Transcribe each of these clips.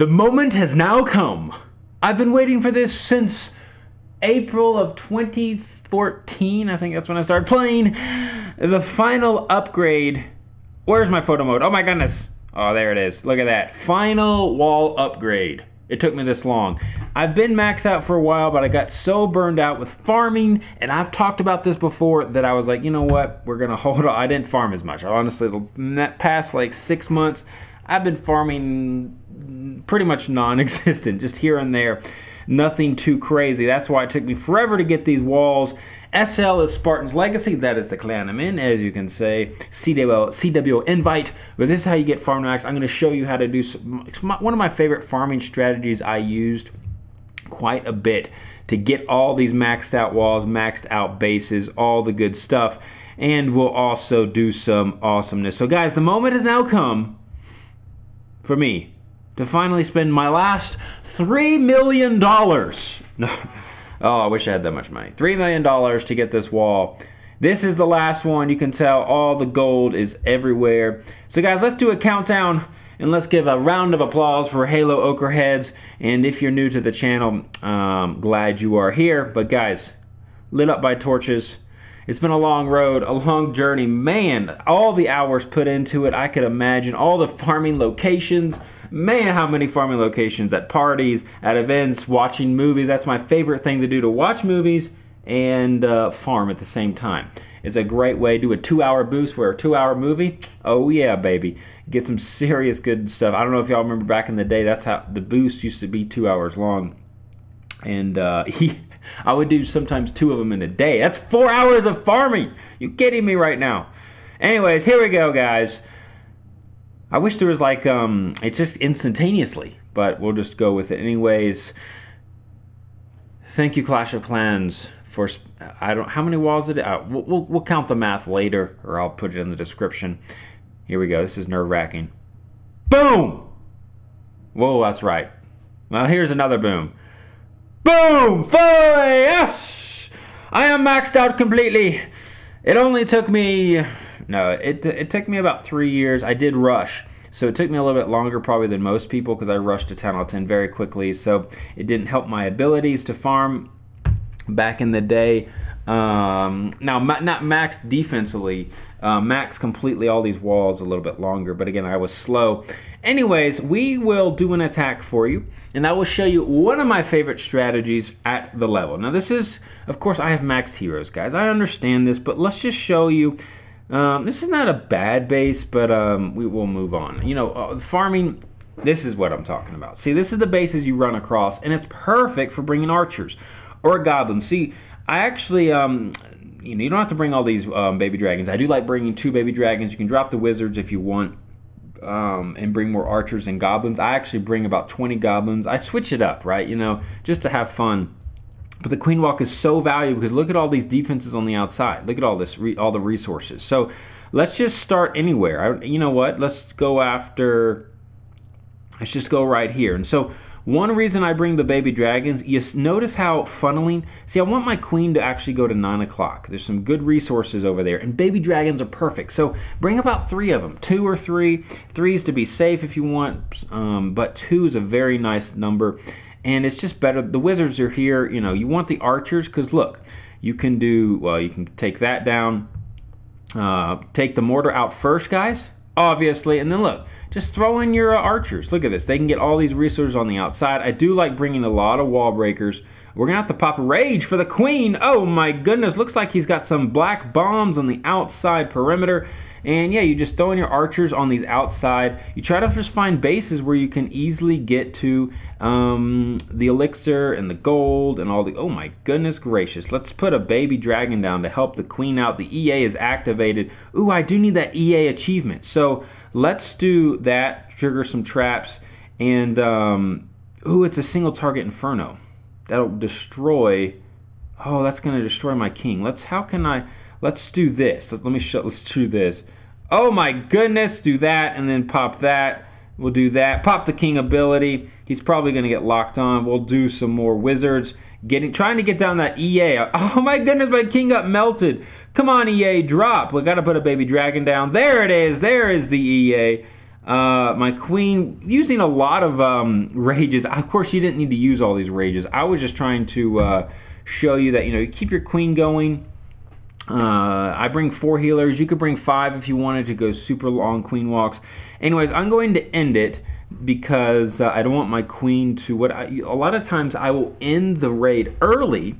The moment has now come. I've been waiting for this since April of 2014. I think that's when I started playing. The final upgrade. Where's my photo mode? Oh my goodness. Oh, there it is. Look at that. Final wall upgrade. It took me this long. I've been maxed out for a while, but I got so burned out with farming, and I've talked about this before, that I was like, you know what? We're gonna hold on. I didn't farm as much. Honestly, in that past like 6 months, I've been farming pretty much non-existent, just here and there. Nothing too crazy. That's why it took me forever to get these walls. SL is Spartan's Legacy. That is the clan I'm in, as you can say. CWO invite. But this is how you get farm max. I'm going to show you how to do one of my favorite farming strategies. I used quite a bit to get all these maxed out walls, maxed out bases, all the good stuff. And we'll also do some awesomeness. So guys, the moment has now come for me to finally spend my last $3 million. No. Oh, I wish I had that much money. $3 million to get this wall. This is the last one. You can tell all the gold is everywhere. So guys, let's do a countdown and let's give a round of applause for Halo Okraheads. And if you're new to the channel, glad you are here. But guys, lit up by torches. It's been a long road, a long journey. Man, all the hours put into it, I could imagine. All the farming locations. Man, how many farming locations at parties, at events, watching movies. That's my favorite thing to do, to watch movies and farm at the same time. It's a great way to do a 2-hour boost for a 2-hour movie. Oh yeah, baby. Get some serious good stuff. I don't know if y'all remember back in the day, that's how the boost used to be 2 hours long. And I would do sometimes 2 of them in a day. That's 4 hours of farming. You kidding me right now? Anyways, here we go, guys. I wish there was like, it's just instantaneously, but we'll just go with it anyways. Thank you, Clash of Clans, for, how many walls did it? We'll count the math later, or I'll put it in the description. Here we go. This is nerve-wracking. Boom! Whoa, that's right. Well, here's another boom. Boom! Yes! I am maxed out completely. It only took me, no, it took me about 3 years. I did rush, so it took me a little bit longer probably than most people, because I rushed to 10 out of 10 very quickly, so it didn't help my abilities to farm back in the day. Now, not max defensively, max completely all these walls a little bit longer, but again, I was slow. Anyways, we will do an attack for you, and I will show you one of my favorite strategies at the level. Now this is, of course, I have maxed heroes, guys. I understand this, but let's just show you. This is not a bad base, but we will move on. You know, farming, this is what I'm talking about. See, this is the bases you run across, and it's perfect for bringing archers or goblins. See, I actually, you know, you don't have to bring all these baby dragons. I do like bringing 2 baby dragons. You can drop the wizards if you want, and bring more archers and goblins. I actually bring about 20 goblins. I switch it up, right? You know, just to have fun. But the Queen Walk is so valuable because look at all these defenses on the outside. Look at all this, all the resources. So let's just start anywhere. You know what? Let's go after. Let's just go right here. And so one reason I bring the baby dragons, you notice how funneling. See, I want my queen to actually go to 9 o'clock. There's some good resources over there, and baby dragons are perfect. So bring about 3 of them, 2 or 3. 3's to be safe if you want, but 2 is a very nice number. And it's just better. The wizards are here. You know, you want the archers because look, you can do, well, you can take that down. Take the mortar out first, guys, obviously. And then look, just throw in your archers. Look at this. They can get all these resources on the outside. I do like bringing a lot of wall breakers. We're going to have to pop a rage for the queen. Oh my goodness. Looks like he's got some black bombs on the outside perimeter. And yeah, you just throw in your archers on these outside. You try to just find bases where you can easily get to the elixir and the gold and all the, oh my goodness gracious. Let's put a baby dragon down to help the queen out. The EA is activated. Ooh, I do need that EA achievement. So let's do that, trigger some traps. And, ooh, it's a single target inferno. That'll destroy, oh, that's gonna destroy my king. Let's do this. Let's do this. Oh my goodness, do that and then pop that. We'll do that. Pop the king ability. He's probably gonna get locked on. We'll do some more wizards. Trying to get down that EA. Oh my goodness, my king got melted. Come on, EA, drop. We gotta put a baby dragon down. There it is. There is the EA. My queen, using a lot of rages. Of course, you didn't need to use all these rages. I was just trying to show you that, you keep your queen going. I bring 4 healers. You could bring 5 if you wanted to go super long queen walks. Anyways, I'm going to end it because I don't want my queen to... a lot of times I will end the raid early.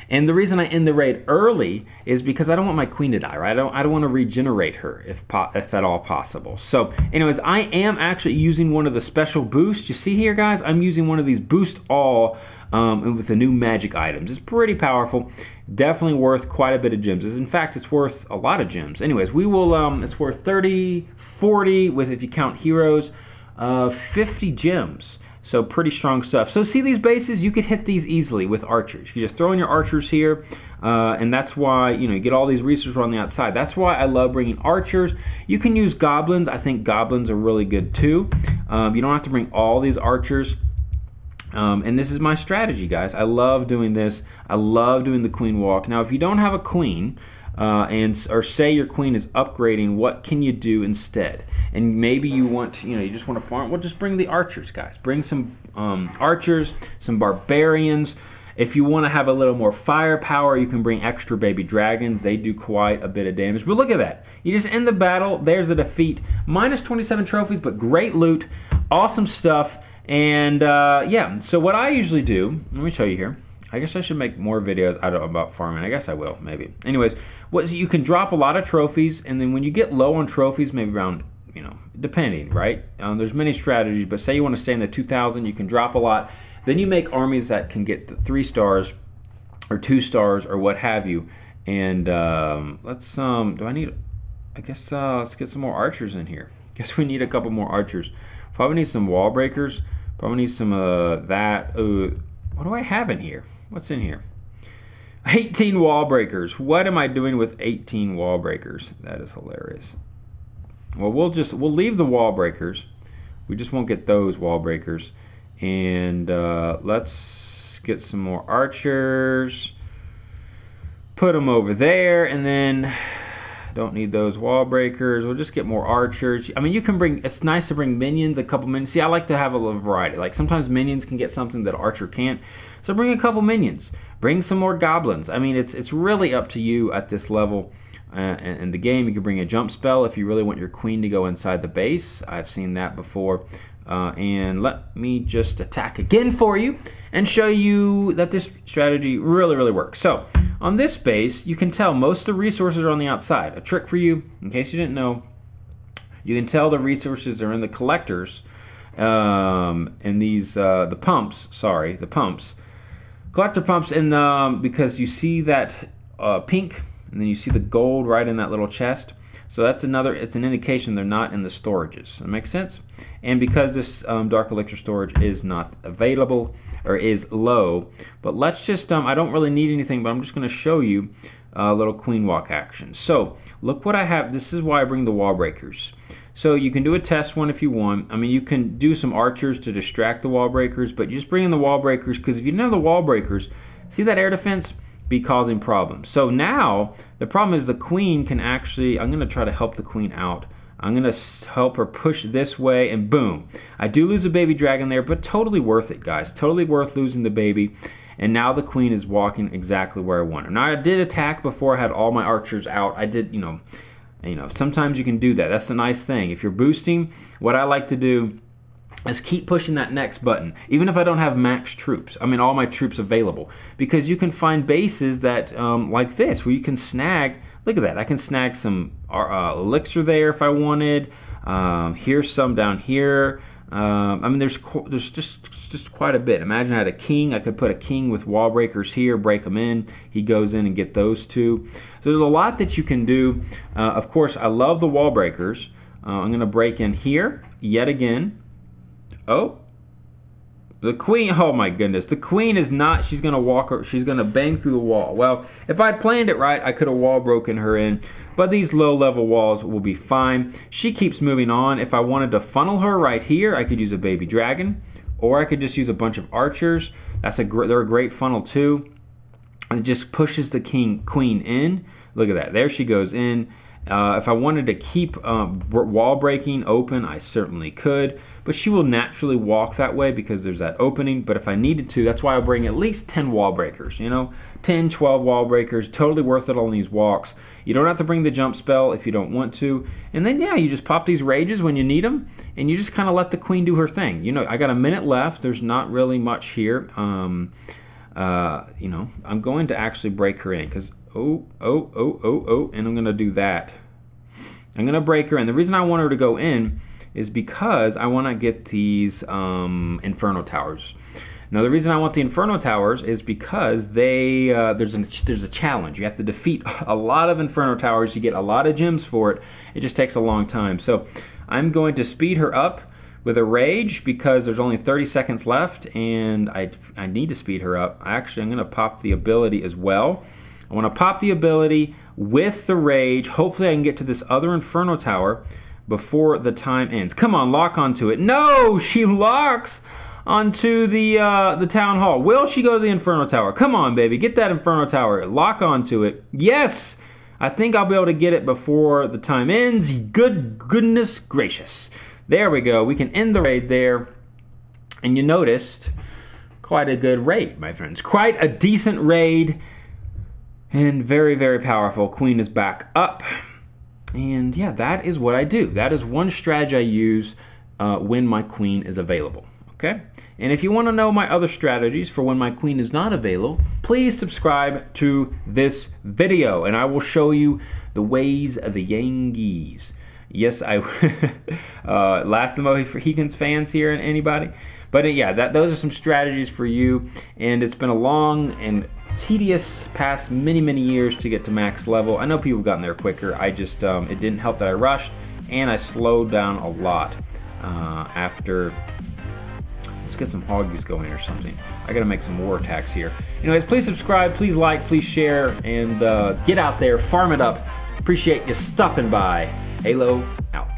And the reason I end the raid early is because I don't want my queen to die, right? I don't want to regenerate her if at all possible. So anyways, I am actually using one of the special boosts. You see here, guys, I'm using one of these boost all with the new magic items. It's pretty powerful. Definitely worth quite a bit of gems. In fact, it's worth a lot of gems. Anyways, we will, it's worth 30, 40 with, if you count heroes, 50 gems. So pretty strong stuff. So see these bases? You could hit these easily with archers. You just throw in your archers here, and that's why, you get all these resources on the outside. That's why I love bringing archers. You can use goblins. I think goblins are really good too. You don't have to bring all these archers. And this is my strategy, guys. I love doing this. I love doing the queen walk. Now, if you don't have a queen, or say your queen is upgrading, what can you do instead? And maybe you want to, you just want to farm. Well, just bring the archers, guys. Bring some archers, some barbarians. If you want to have a little more firepower, you can bring extra baby dragons. They do quite a bit of damage. But look at that. You just end the battle. There's a defeat. Minus 27 trophies, but great loot. Awesome stuff. And yeah, so what I usually do, let me show you here. I guess I should make more videos about farming. I guess I will, maybe. Anyways, you can drop a lot of trophies, and then when you get low on trophies, maybe around, depending, right? There's many strategies, but say you want to stay in the 2,000, you can drop a lot. Then you make armies that can get the 3 stars or 2 stars or what have you. And let's get some more archers in here. Guess we need a couple more archers. Probably need some wall breakers. Probably need some that. What do I have in here? What's in here? 18 wall breakers. What am I doing with 18 wall breakers? That is hilarious. Well, we'll leave the wall breakers. We just won't get those wall breakers. And let's get some more archers. Put them over there, and then don't need those wall breakers. We'll just get more archers. I mean, you can bring, it's nice to bring minions, a couple minions. See, I like to have a little variety. Like sometimes minions can get something that archer can't. So bring a couple minions. Bring some more goblins. I mean, it's really up to you at this level in the game. You can bring a jump spell if you really want your queen to go inside the base. I've seen that before. And let me just attack again for you and show you that this strategy really works. So on this base, you can tell most of the resources are on the outside. A trick for you, in case you didn't know, you can tell the resources are in the collectors, and these the pumps. Collector pumps, and because you see that pink, and then you see the gold right in that little chest. So that's it's an indication they're not in the storages. That makes sense? And because this Dark Elixir storage is not available, or is low, but let's just, I don't really need anything, but I'm just gonna show you a little queen walk action. So look what I have. This is why I bring the wall breakers. So you can do a test one if you want. I mean, you can do some archers to distract the wall breakers, but you just bring in the wall breakers, because if you didn't have the wall breakers, see that air defense? Be causing problems. So now the problem is the queen can actually, I'm going to try to help the queen out. I'm going to help her push this way, and boom. I do lose a baby dragon there, but totally worth it, guys. Totally worth losing the baby. And now the queen is walking exactly where I want her. Now I did attack before I had all my archers out. I did, sometimes you can do that. That's the nice thing. If you're boosting, what I like to do is keep pushing that next button, even if I don't have max troops. I mean, all my troops available, because you can find bases that, like this, where you can snag. Look at that. I can snag some elixir there if I wanted. Here's some down here. I mean, there's just quite a bit. Imagine I had a king. I could put a king with wall breakers here, break them in. He goes in and get those two. So there's a lot that you can do. Of course, I love the wall breakers. I'm going to break in here yet again. Oh, the queen, oh my goodness. The queen is not, she's going to bang through the wall. Well, if I'd planned it right, I could have wall broken her in, but these low level walls will be fine. She keeps moving on. If I wanted to funnel her right here, I could use a baby dragon, or I could just use a bunch of archers. They're a great funnel too. It just pushes the queen in. Look at that. There she goes in. If I wanted to keep wall breaking open, I certainly could, but she will naturally walk that way because there's that opening. But if I needed to, that's why I'll bring at least 10 wall breakers, you know, 10, 12 wall breakers, totally worth it on these walks. You don't have to bring the jump spell if you don't want to. And then, yeah, you just pop these rages when you need them, and you just kind of let the queen do her thing. You know, I got a minute left. There's not really much here. You know, I'm going to actually break her in because and I'm going to do that. I'm going to break her in. The reason I want her to go in is because I want to get these Inferno Towers. Now, the reason I want the Inferno Towers is because they there's a challenge. You have to defeat a lot of Inferno Towers. You get a lot of gems for it. It just takes a long time. So I'm going to speed her up with a rage because there's only 30 seconds left, and I need to speed her up. Actually, I'm going to pop the ability as well. I want to pop the ability with the rage. Hopefully I can get to this other Inferno Tower before the time ends. Come on, lock onto it. No, she locks onto the Town Hall. Will she go to the Inferno Tower? Come on, baby, get that Inferno Tower. Lock onto it. Yes, I think I'll be able to get it before the time ends. Goodness gracious. There we go. We can end the raid there. And you noticed quite a good raid, my friends. Quite a decent raid. And very, very powerful. Queen is back up. And yeah, that is what I do. That is one strategy I use when my queen is available. Okay? And if you want to know my other strategies for when my queen is not available, please subscribe to this video and I will show you the ways of the Yankees. Yes, I last of the Mohicans fans here, and anybody? But yeah, those are some strategies for you. And it's been a long and tedious past many years to get to max level. I know people have gotten there quicker. I just it didn't help that I rushed and I slowed down a lot after. Let's get some hoggies going or something. I gotta make some war attacks here. Anyways, please subscribe, please like, please share, and get out there, farm it up. Appreciate you stopping by. Halo out.